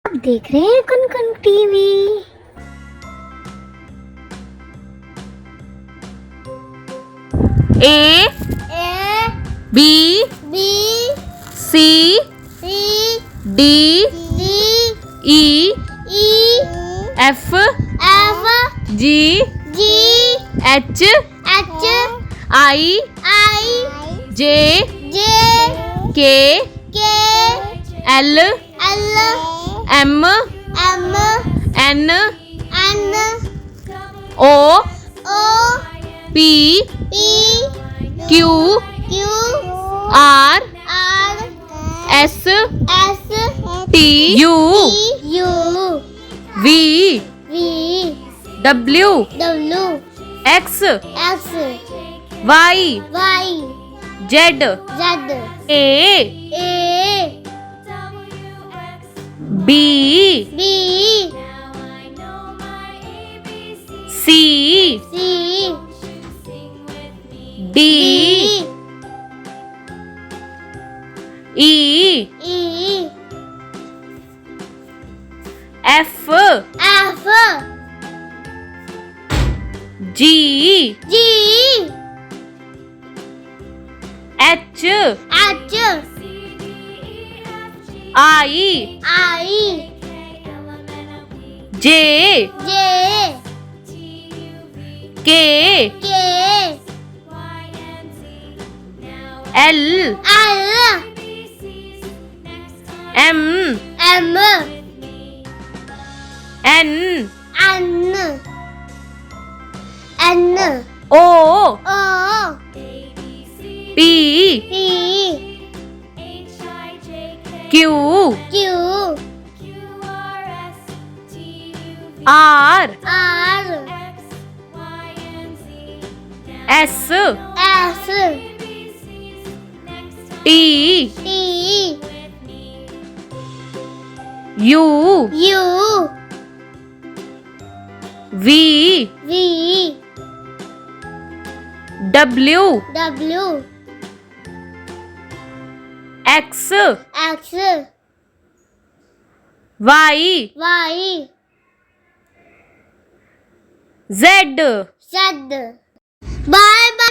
आप देख रहे हैं कन कन TV. A A B B C C D D E E F F G G H H I I J J K K L L M M N N O O P P Q Q R R S S T U U V V W W X X Y Y Z Z A A B B C C D E E F F G G H H I I J J K K L L M M N N N O O P P Q Q R R S S T T U U V V W W X X Y Y Z Z. Bye bye.